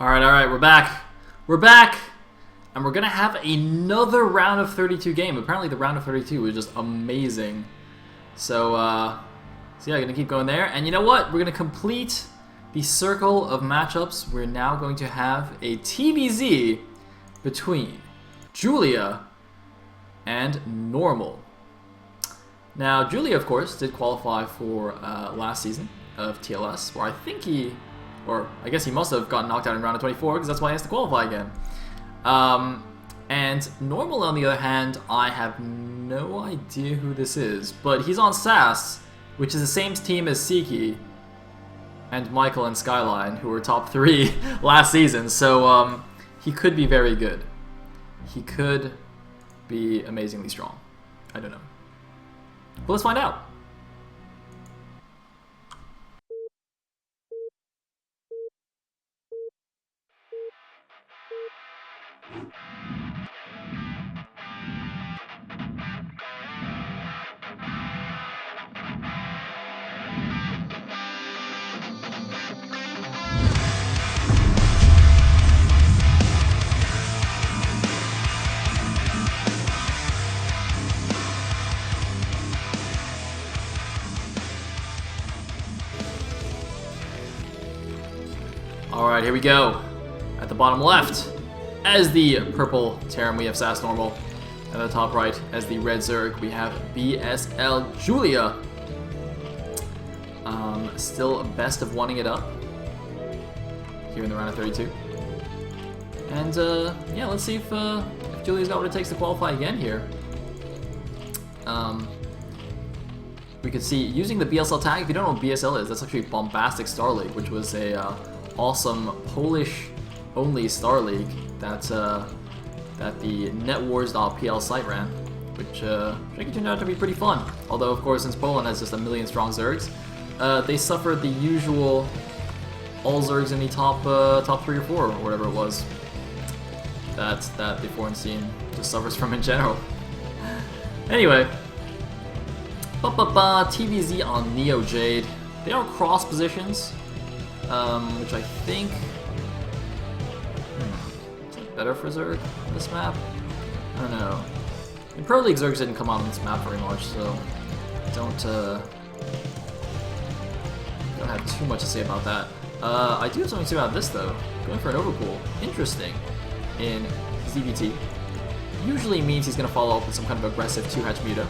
Alright, we're back. We're back! And we're gonna have another round of 32 game. Apparently the round of 32 was just amazing. So yeah, gonna keep going there. And you know what? We're gonna complete the circle of matchups. We're now going to have a TBZ between Julia and Normal. Now, Julia, of course, did qualify for last season of TLS, where I think or I guess he must have gotten knocked out in round of 24, because that's why he has to qualify again. And Normal, on the other hand, I have no idea who this is, but he's on SAS, which is the same team as Siki and Michael and Skyline, who were top 3 last season, so he could be very good. He could be amazingly strong. I don't know. But let's find out. Alright, here we go. At the bottom left, as the purple Terran, we have SAS Normal. At the top right, as the red Zerg, we have BSL Julia. Still best of wanting it up here in the round of 32. And yeah, let's see if Julia's got what it takes to qualify again here. We could see, using the BSL tag, if you don't know what BSL is, that's actually Bombastic Star League, which was a awesome Polish-only Star League that the NetWars.pl site ran, which turned out to be pretty fun. Although, of course, since Poland has just a million strong Zergs, they suffered the usual all Zergs in the top 3 or 4 or whatever it was that the foreign scene just suffers from in general. Anyway, TBZ on Neo Jade. They are cross positions, which I think is it better for Zerg on this map? I don't know. In Pro League, Zergs didn't come out on this map very much, so don't have too much to say about that. I do have something to say about this though. Going for an overpool, interesting in ZVT. Usually means he's going to follow up with some kind of aggressive 2-hatch muta,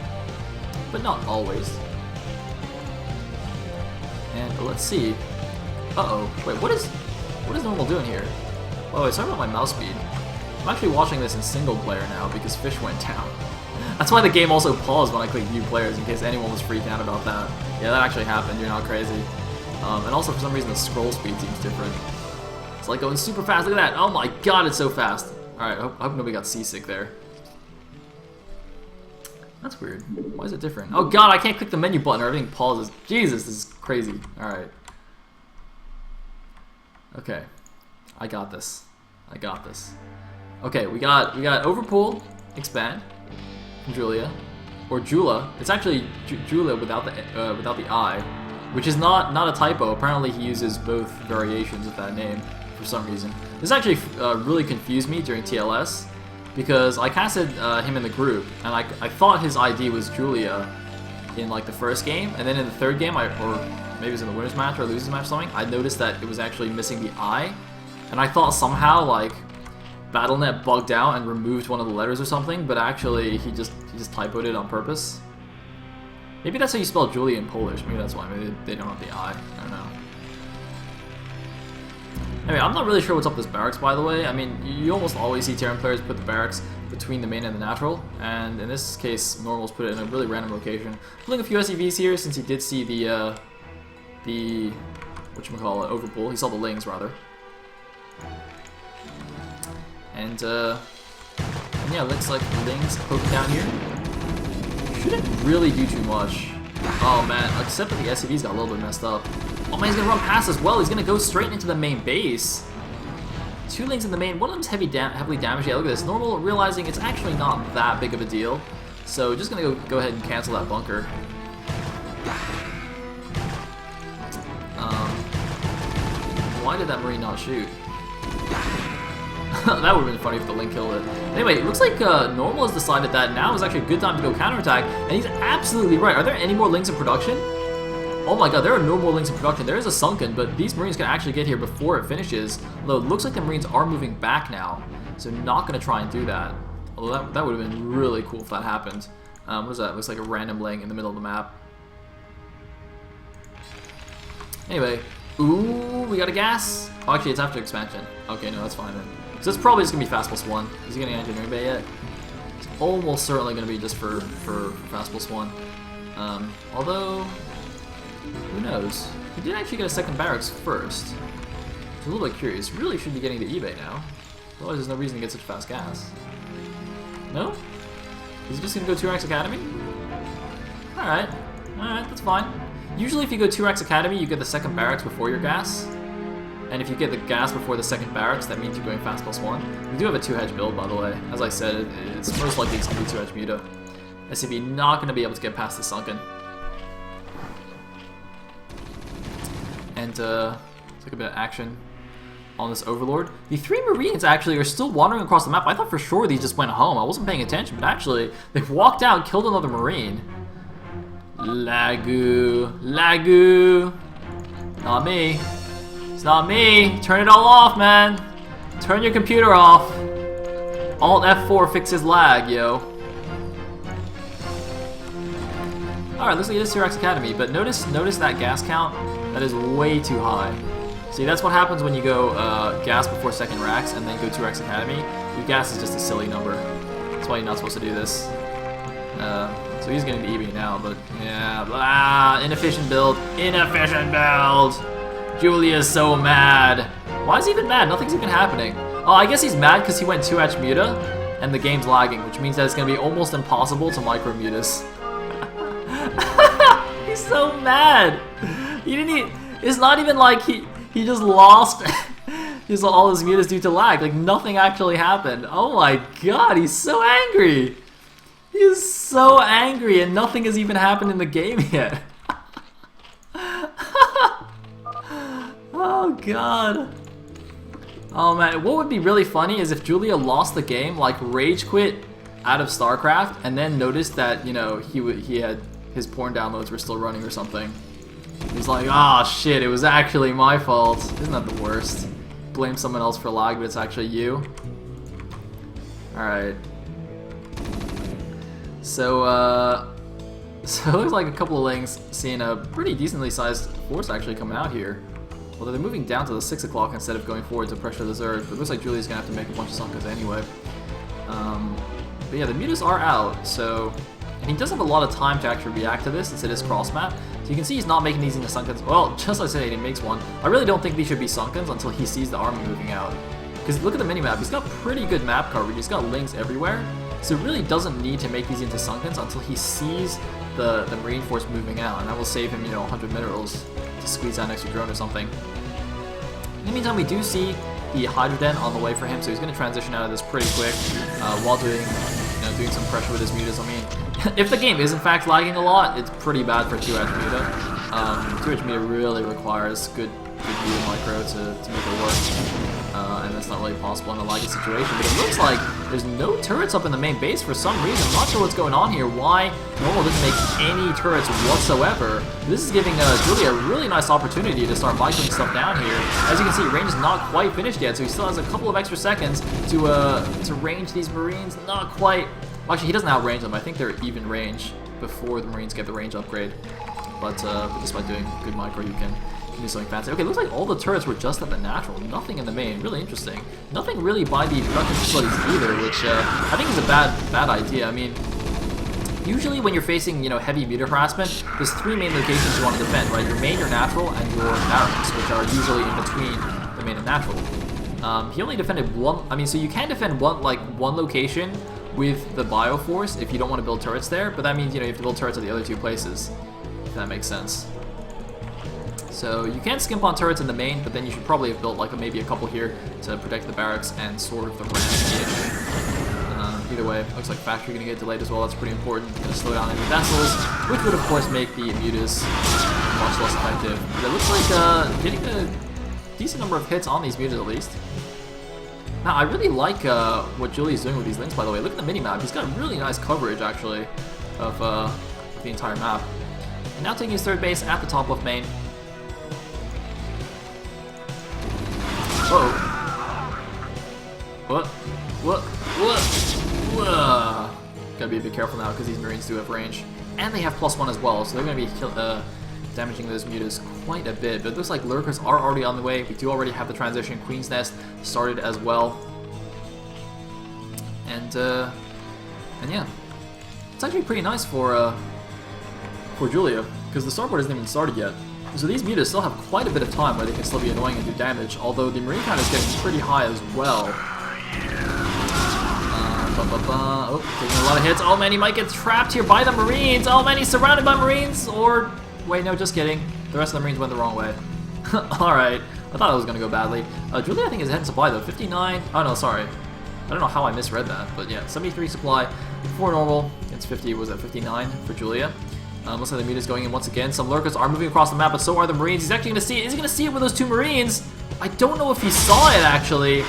but not always. And let's see. Uh-oh. Wait, what is Normal doing here? By the way, sorry about my mouse speed. I'm actually watching this in single player now because Fish went down. That's why the game also paused when I clicked view players, in case anyone was freaking out about that. Yeah, that actually happened. You're not crazy. And also, for some reason, the scroll speed seems different. It's like going super fast. Look at that. Oh my god, it's so fast. Alright, I hope nobody got seasick there. That's weird. Why is it different? Oh god, I can't click the menu button or everything pauses. Jesus, this is crazy. Alright. Okay. I got this. I got this. Okay, we got Overpool, Expand, from Julia. Or Jula. It's actually Julia without the I, which is not a typo. Apparently he uses both variations of that name for some reason. This actually really confused me during TLS, because I casted him in the group, and I thought his ID was Julia in like the first game, and then in the third game, or maybe it was in the winners match or losers match or something, I noticed that it was actually missing the I, and I thought somehow like Battle.net bugged out and removed one of the letters or something, but actually he just typoed it on purpose. Maybe that's how you spell Julia in Polish. Maybe that's why. Maybe they don't have the I. I don't know. Anyway, I'm not really sure what's up with this barracks, by the way. I mean, you almost always see Terran players put the barracks between the main and the natural, and in this case, Normal's put it in a really random location. Pulling a few SEVs here, since he did see the whatchamacallit, Overpool. He saw the Lings, rather. And yeah, looks like Lings poking down here. Shouldn't really do too much. Oh man, except that the SCV's got a little bit messed up. Oh man, he's gonna run past as well. He's gonna go straight into the main base. 2 Lings in the main. One of them's heavily damaged. Yeah, look at this. Normal realizing it's actually not that big of a deal. So just gonna go ahead and cancel that bunker. Why did that Marine not shoot? That would have been funny if the Link killed it. Anyway, it looks like Normal has decided that now is actually a good time to go counterattack, and he's absolutely right. Are there any more Links in production? Oh my god, there are no more Links in production. There is a Sunken, but these Marines can actually get here before it finishes. Although it looks like the Marines are moving back now, so not going to try and do that. Although that would have been really cool if that happened. What is that? Looks like a random laying in the middle of the map. Anyway, ooh, we got a gas. Oh, actually, it's after expansion. Okay, no, that's fine then. So it's probably just gonna be Fast Plus 1. Is he getting engineering bay yet? It's almost certainly gonna be just for Fast Plus 1. Although, who knows? He did actually get a second barracks first. I'm a little bit curious. Really should be getting the eBay now. Otherwise, there's no reason to get such fast gas. No? Is he just gonna go 2X Academy? Alright, that's fine. Usually if you go 2X Academy, you get the second barracks before your gas. And if you get the gas before the second barracks, that means you're going Fast Plus 1. We do have a 2-hedge build, by the way. As I said, it's most likely it's going to be 2-hedge Muta. SCB not going to be able to get past the Sunken. And let's take a bit of action on this Overlord. The 3 Marines actually are still wandering across the map. I thought for sure these just went home. I wasn't paying attention, but actually they walked out and killed another Marine. Lagu. Not me. It's not me. Turn it all off, man. Turn your computer off. Alt F4 fixes lag, yo. Alright, looks like it is 2X Academy, but notice that gas count. That is way too high. See, that's what happens when you go gas before second racks and then go 2X Academy. Your gas is just a silly number. That's why you're not supposed to do this. So he's getting the EB now, but yeah, inefficient build. Inefficient build! Julia's so mad. Why is he even mad? Nothing's even happening. Oh, I guess he's mad because he went 2H Muta and the game's lagging, which means that it's going to be almost impossible to micro Mutas. He's so mad. He didn't. It's not even like he just lost all his Mutas due to lag. Like nothing actually happened. Oh my god, he's so angry. He is so angry and nothing has even happened in the game yet. Oh god. Oh man, what would be really funny is if Julia lost the game, like rage quit out of StarCraft, and then noticed that, you know, he had his porn downloads were still running or something. He's like, ah, shit, it was actually my fault. Isn't that the worst? Blame someone else for lag, but it's actually you. Alright. So it looks like a couple of Lings seeing a pretty decently sized force actually coming out here. Although they're moving down to the 6 o'clock instead of going forward to pressure the Zerg, but it looks like Julia's gonna have to make a bunch of Sunkas anyway. But yeah, the Mutas are out, so... And he does have a lot of time to actually react to this since it is cross map. So you can see he's not making these into Sunkens. Well, just like I said, he makes one. I really don't think these should be Sunkens until he sees the army moving out. Because look at the minimap, he's got pretty good map coverage, he's got Lings everywhere. So it really doesn't need to make these into Sunkens until he sees the Marine Force moving out. And that will save him, you know, 100 minerals to squeeze out an extra drone or something. In the meantime, we do see the Hydroden on the way for him, so he's going to transition out of this pretty quick while doing some pressure with his Mutas. I mean, if the game is in fact lagging a lot, it's pretty bad for 2H Muta. 2H Muta really requires good Muta micro to make it work. And that's not really possible in a laggy situation, but it looks like there's no turrets up in the main base for some reason. I'm not sure what's going on here, why Normal didn't make any turrets whatsoever. This is giving Julia a really nice opportunity to start microing stuff down here. As you can see, range is not quite finished yet, so he still has a couple of extra seconds to range these Marines. Not quite. Well, actually, he doesn't outrange them. I think they're even range before the Marines get the range upgrade. But just by doing good micro, you can do something fancy. Okay, looks like all the turrets were just at the natural, nothing in the main. Really interesting. Nothing really by the production facilities either, which I think is a bad idea. I mean, usually when you're facing, you know, heavy Muta harassment, there's 3 main locations you want to defend, right? Your main, your natural, and your barracks, which are usually in between the main and natural. He only defended one. I mean, so you can defend one location with the Bioforce if you don't want to build turrets there, but that means, you know, you have to build turrets at the other 2 places, if that makes sense. So you can skimp on turrets in the main, but then you should probably have built like maybe a couple here to protect the barracks and sort of the ramp. Either way, looks like factory gonna get delayed as well. That's pretty important. Gonna slow down any vessels, which would of course make the Mutas much less effective. But it looks like getting a decent number of hits on these Mutas at least. Now, I really like what Julia's doing with these links, by the way. Look at the mini-map. He's got really nice coverage, actually, of the entire map. And now taking his third base at the top left main. Whoa. What? Gotta be a bit careful now, because these Marines do have range. And they have +1 as well, so they're going to be damaging those mutas quite a bit. But it looks like lurkers are already on the way. We do already have the transition Queen's Nest started as well. And yeah, it's actually pretty nice for Julia, because the starboard isn't even started yet. So these mutas still have quite a bit of time where they can still be annoying and do damage, although the Marine count is getting pretty high as well. Oh, taking a lot of hits. Oh man, he might get trapped here by the Marines. Oh man, he's surrounded by Marines. Or, wait, no, just kidding. The rest of the Marines went the wrong way. Alright, I thought it was going to go badly. Julia, I think, is ahead in supply though. 59. Oh no, sorry. I don't know how I misread that, but yeah, 73 supply for normal. It's 50, was at 59 for Julia. Looks like the muta's going in once again. Some lurkers are moving across the map, but so are the Marines. He's actually going to see it. Is he going to see it with those two Marines? I don't know if he saw it, actually.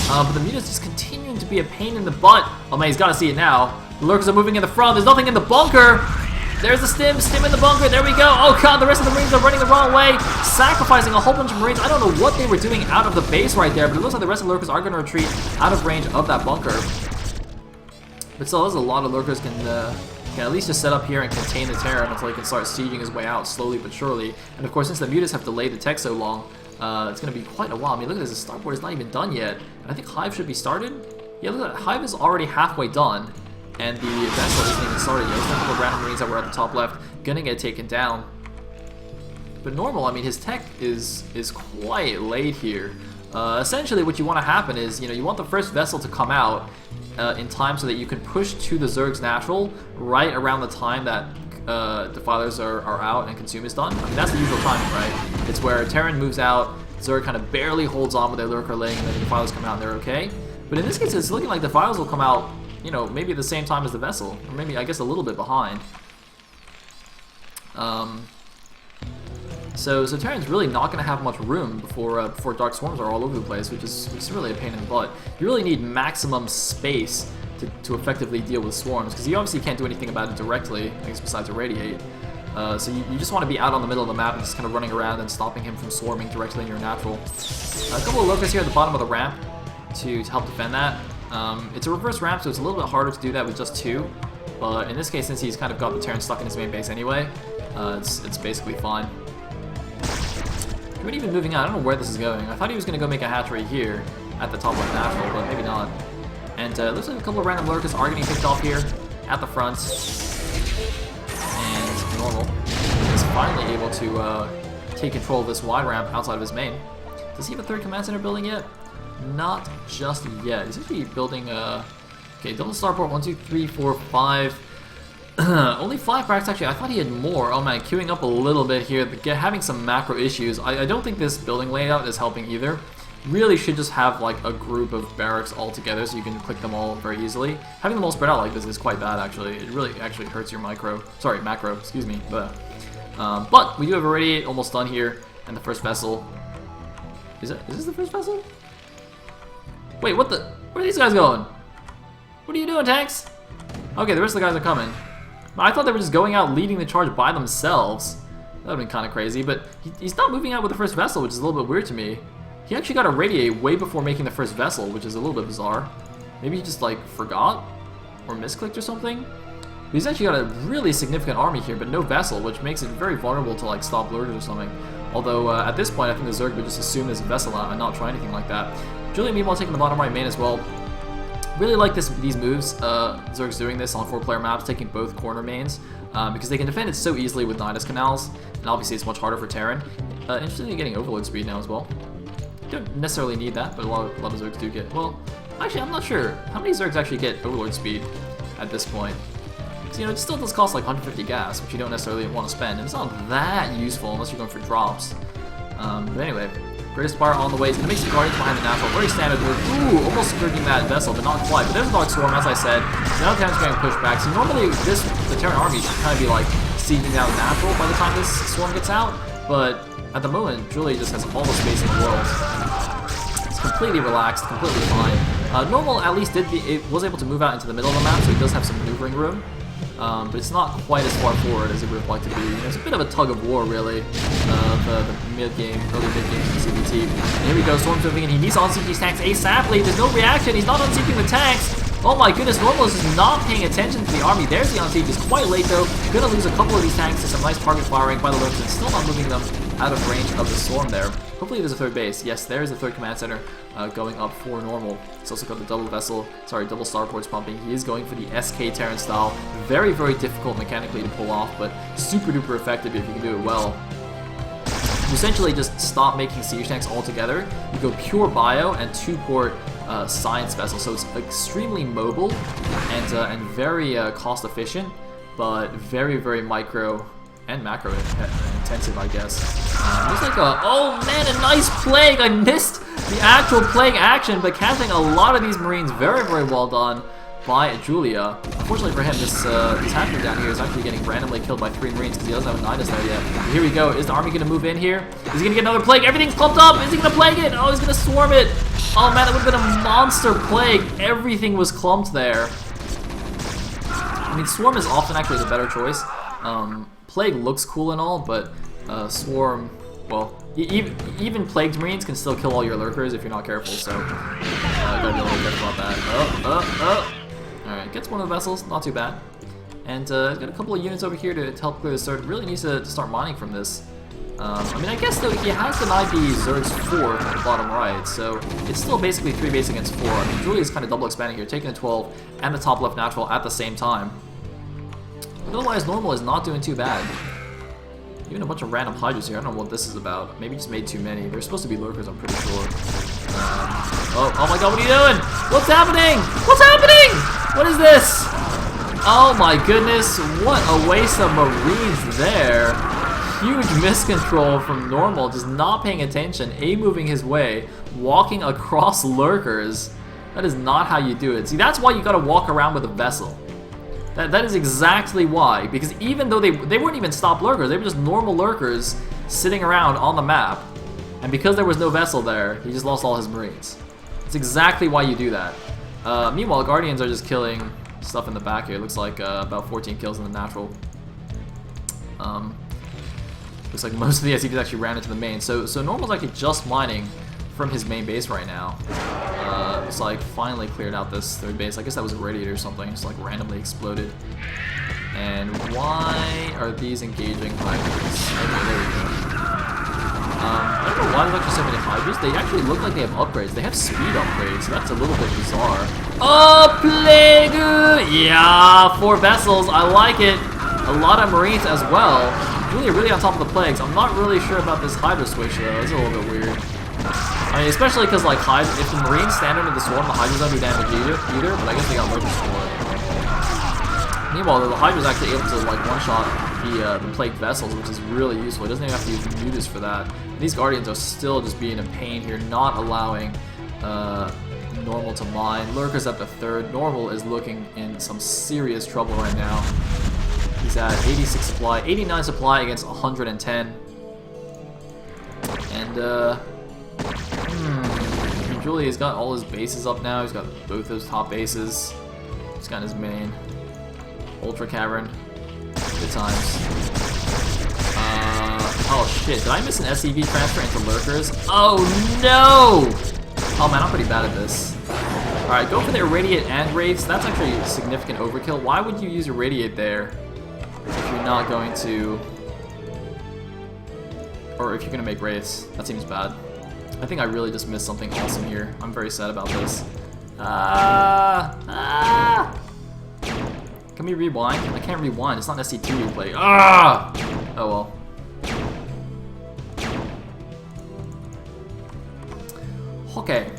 But the muta's just continuing to be a pain in the butt. Oh man, he's got to see it now. The lurkers are moving in the front. There's nothing in the bunker. There's the stim in the bunker. There we go. Oh god, the rest of the Marines are running the wrong way, sacrificing a whole bunch of Marines. I don't know what they were doing out of the base right there, but it looks like the rest of the lurkers are going to retreat out of range of that bunker. But still, there's a lot of lurkers can at least just set up here and contain the Terran until he can start sieging his way out slowly but surely. And of course, since the mutas have delayed the tech so long, it's going to be quite a while. I mean, look at this, the starboard is not even done yet. And I think Hive should be started. Yeah, look at that, Hive is already halfway done, and the vessel isn't even started yet. There's a couple of random Marines that were at the top left, gonna get taken down. But normal, I mean, his tech is quite late here. Essentially, what you want to happen is, you want the first vessel to come out in time so that you can push to the Zerg's natural right around the time that Defilers are out and Consume is done. I mean, that's the usual timing, right? It's where Terran moves out, Zerg kind of barely holds on with their Lurker laying, and then the Defilers come out and they're okay. But in this case, it's looking like the Defilers will come out, maybe at the same time as the vessel, or maybe, I guess, a little bit behind. So Terran's really not going to have much room before Dark Swarms are all over the place, which is really a pain in the butt. You really need maximum space to effectively deal with Swarms, because you obviously can't do anything about it directly, I guess, besides irradiate. So you just want to be out on the middle of the map and just kind of running around and stopping him from swarming directly in your natural. A couple of lurkers here at the bottom of the ramp to help defend that. It's a reverse ramp, so it's a little bit harder to do that with just two. But in this case, since he's kind of got the Terran stuck in his main base anyway, it's basically fine. But even moving out, I don't know where this is going. I thought he was going to go make a hatchery here at the top left natural, but maybe not. And it looks like a couple of random lurkers are getting picked off here at the front. And normal is finally able to take control of this wide ramp outside of his main. Does he have a third command center building yet? Not just yet. He's actually building okay, double starport, 1, 2, 3, 4, 5. Only 5 packs actually. I thought he had more. Oh man, queuing up a little bit here, having some macro issues. I don't think this building layout is helping either. Really should just have like a group of barracks all together so you can click them all very easily. Having them all spread out like this is quite bad actually. It really actually hurts your macro, excuse me. But we do have already almost done here, and the first vessel. Is this the first vessel? Wait, where are these guys going? What are you doing, tanks? Okay, the rest of the guys are coming. I thought they were just going out leading the charge by themselves. That would have been kind of crazy, but he's not moving out with the first vessel, which is a little bit weird to me. He actually got a radiate way before making the first vessel, which is a little bit bizarre. Maybe he just, like, forgot? Or misclicked or something? But he's actually got a really significant army here, but no vessel, which makes it very vulnerable to, like, stop lurkers or something. Although, at this point, I think the Zerg would just assume there's a vessel out and not try anything like that. Julian, meanwhile, taking the bottom right main as well. Really like these moves. Zerg's doing this on 4-player maps, taking both corner mains, because they can defend it so easily with Nidus canals, and obviously it's much harder for Terran. Interestingly, getting overload speed now as well. Don't necessarily need that, but a lot of Zergs do get. Well, actually, I'm not sure how many Zergs actually get overload speed at this point. Because it still does cost like 150 gas, which you don't necessarily want to spend, and it's not that useful unless you're going for drops. But anyway. Greatest Fire on the way. He's going to make some Guardians behind the natural. Very standard move. Ooh, almost scourging that vessel, but not quite. But there's a Dark Swarm, as I said. Now Terran's getting pushed back. So normally the Terran army should kind of be like sieging down natural by the time this swarm gets out. But at the moment, Julie just has all the space in the world. So completely relaxed, completely fine. Normal at least was able to move out into the middle of the map, so he does have some maneuvering room. But it's not quite as far forward as it would have liked to be. It's a bit of a tug of war, really, the mid-game, early mid-game CBT. And here we go, Storm's moving in. He needs to unseat these tanks ASAPly. There's no reaction. He's not unseating the tanks. Oh my goodness, Normal is just not paying attention to the army. There's the unseat. It's quite late, though. Gonna lose a couple of these tanks to some nice target firing by the lurkers and still not moving them out of range of the Storm there. Hopefully there's a third base. Yes, there's the third command center going up for Normal. He's also got the double starports pumping. He is going for the SK Terran style. Very, very difficult mechanically to pull off, but super duper effective if you can do it well. You essentially just stop making siege tanks altogether. You go pure bio and 2-port science vessel, so it's extremely mobile and very cost efficient, but very, very micro and macro intensive, I guess. Looks like oh man, a nice plague! I missed the actual plague action, but catching a lot of these Marines, very, very well done by Julia. Unfortunately for him, this hatchery down here is actually getting randomly killed by 3 Marines because he doesn't have a Nidus there yet. But here we go. Is the army going to move in here? Is he going to get another plague? Everything's clumped up! Is he going to plague it? Oh, he's going to swarm it! Oh man, that would have been a monster plague. Everything was clumped there. I mean, Swarm is often actually the better choice. Plague looks cool and all, but Swarm, well, even Plagued Marines can still kill all your lurkers if you're not careful, so gotta be a little careful about that. Alright, gets one of the vessels, not too bad. And he's got a couple of units over here to help clear the Zerg. Really needs to start mining from this. I mean, I guess though he has denied the Zerg's 4 at the bottom right, so it's still basically 3 base against 4. I mean, Julia's kind of double expanding here, taking the 12 and the top left natural at the same time. But otherwise, Normal is not doing too bad. Even a bunch of random Hydras here. I don't know what this is about. Maybe just made too many. There's supposed to be lurkers, I'm pretty sure. Oh my god, what are you doing? What's happening? What's happening? What is this? Oh my goodness, what a waste of Marines there. Huge miscontrol from Normal, just not paying attention, A-moving his way, walking across lurkers. That is not how you do it. See, that's why you gotta walk around with a vessel. That is exactly why, because even though they weren't even stop lurkers, they were just normal lurkers sitting around on the map, and because there was no vessel there, he just lost all his Marines. That's exactly why you do that. Meanwhile, Guardians are just killing stuff in the back here. It looks like about 14 kills in the natural. Looks like most of the SCVs actually ran into the main. So Normal's actually just mining from his main base right now. It's like finally cleared out this third base. I guess that was a radiator or something. Just like randomly exploded. And why are these engaging Hydras? Okay, there we go. I don't know why there's actually so many Hydras. They actually look like they have upgrades. They have speed upgrades, so that's a little bit bizarre. Oh, Plague! Yeah, 4 vessels. I like it. A lot of Marines as well. Really on top of the Plagues. I'm not really sure about this Hydra switch though. It's a little bit weird. I mean, especially because like if the Marines stand under the swarm, the Hydras don't do damage either. But I guess they got lurkers for it. Meanwhile, the Hydra's actually able to like one-shot the plagued vessels, which is really useful. It doesn't even have to use mutas for that. And these Guardians are still just being a pain here, not allowing Normal to mine. Lurkers at the 3rd. Normal is looking in some serious trouble right now. He's at 86 supply, 89 supply against 110. And Julia's got all his bases up now. He's got both those top bases. He's got his main. Ultra Cavern. Good times. Oh shit, did I miss an SCV transfer into lurkers? Oh no! Oh man, I'm pretty bad at this. Alright, go for the Irradiate and Wraiths. That's actually significant overkill. Why would you use Irradiate there if you're not going to... Or if you're going to make Wraiths? That seems bad. I think I really just missed something awesome here. I'm very sad about this. Can we rewind? I can't rewind. It's not an SC2 replay. Oh well. Okay.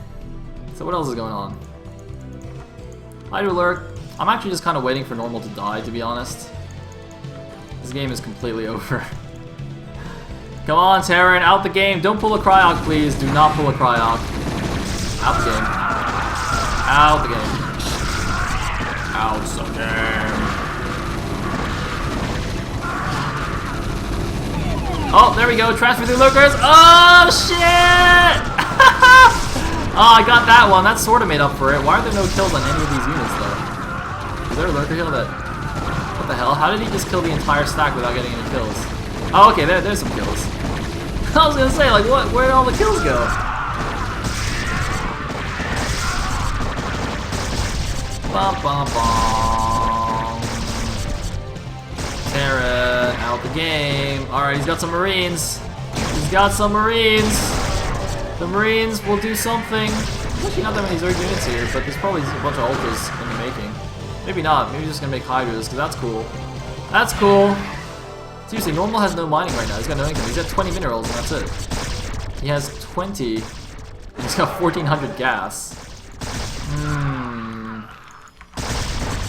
So what else is going on? Hydra Lurk. I'm actually just kind of waiting for Normal to die, to be honest. This game is completely over. Come on, Terran, out the game. Don't pull a Cryok, please. Do not pull a Cryok. Out the game. Out the game. Out the game. Oh, there we go. Transfer through lurkers. Oh, shit! Oh, I got that one. That sort of made up for it. Why are there no kills on any of these units, though? Is there a lurker heal that... What the hell? How did he just kill the entire stack without getting any kills? Oh, okay, there's some kills. I was gonna say, like, what? Where did all the kills go? Bum, bum, bum. Terran out the game. Alright, he's got some Marines. He's got some Marines. The Marines will do something. There's actually not that many Zerg units here, but there's probably a bunch of Ultras in the making. Maybe not. Maybe he's just gonna make Hydras, because that's cool. That's cool. Seriously, normal has no mining right now. He's got no income. He's got 20 minerals, and that's it. He has 20. He's got 1,400 gas.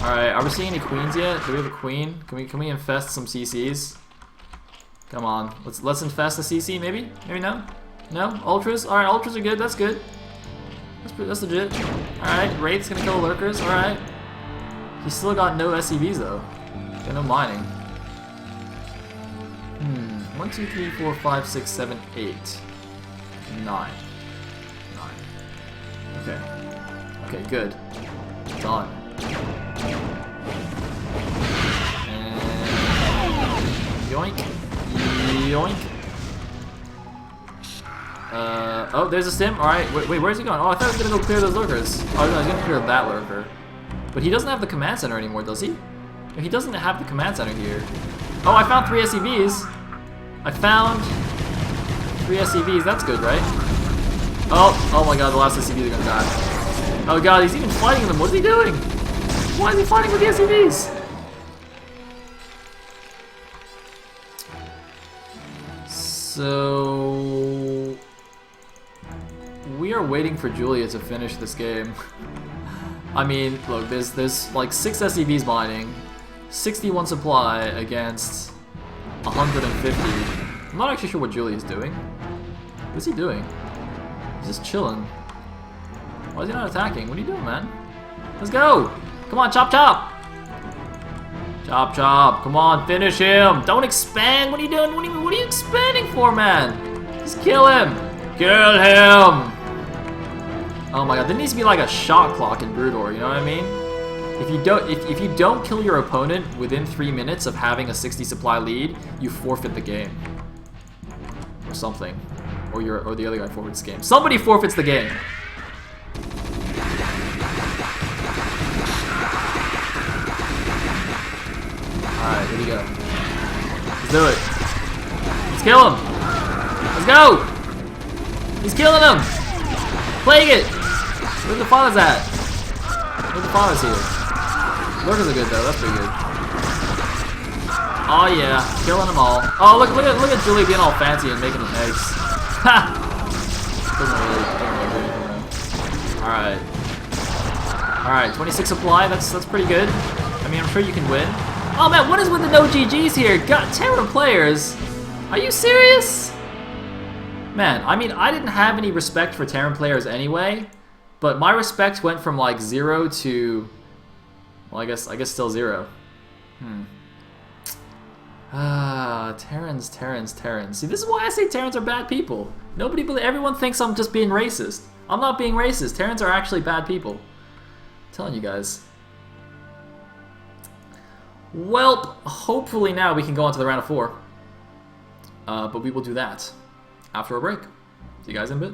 Alright, are we seeing any queens yet? Do we have a queen? Can we infest some CCs? Come on. Let's infest a CC, maybe? Maybe no? No? Ultras? Alright, Ultras are good. That's good. That's legit. Alright, Wraith's gonna kill lurkers. Alright. He's still got no SCVs, though. Got no mining. 1, 2, 3, 4, 5, 6, 7, 8. 9. Okay. Okay, good. Done. And... Yoink. Yoink. Oh, there's a stim. Alright, wait, where's he going? Oh, I thought he was gonna go clear those lurkers. Oh, no, he's gonna clear that lurker. But he doesn't have the command center anymore, does he? He doesn't have the command center here. Oh, I found 3 SCVs. I found 3 SCVs. That's good, right? Oh my god, the last SCVs are gonna die. Oh god, he's even fighting them. What's he doing? Why is he fighting with the SCVs? So... we are waiting for Julia to finish this game. I mean, look, there's like 6 SCVs mining, 61 supply against 150. I'm not actually sure what Julia's doing. What's he doing? He's just chilling. Why is he not attacking? What are you doing, man? Let's go! Come on, chop chop! Chop chop! Come on, finish him! Don't expand! What are you doing? What are you expanding for, man? Just kill him! Kill him! Oh my god, there needs to be like a shot clock in Broodor, you know what I mean? If you don't kill your opponent within 3 minutes of having a 60 supply lead, you forfeit the game. Or something. Or the other guy forfeits the game. Somebody forfeits the game! Alright, here we go. Let's do it. Let's kill him! Let's go! He's killing him! Plague it! Where's the fathers at? Where's the fathers here? Lurkers are good though, that's pretty good. Oh yeah, killing them all. Oh look at Julie being all fancy and making them eggs. Ha! Doesn't really Alright. Alright, 26 supply, that's pretty good. I mean, I'm sure you can win. Oh man, what is with the no GGs here? God, Terran players! Are you serious? Man, I mean, I didn't have any respect for Terran players anyway, but my respect went from like 0 to, well, I guess still 0. Terrans. See, this is why I say Terrans are bad people. Everyone thinks I'm just being racist. I'm not being racist. Terrans are actually bad people. I'm telling you guys. Well, hopefully now we can go on to the round of 4. But we will do that after a break. See you guys in a bit.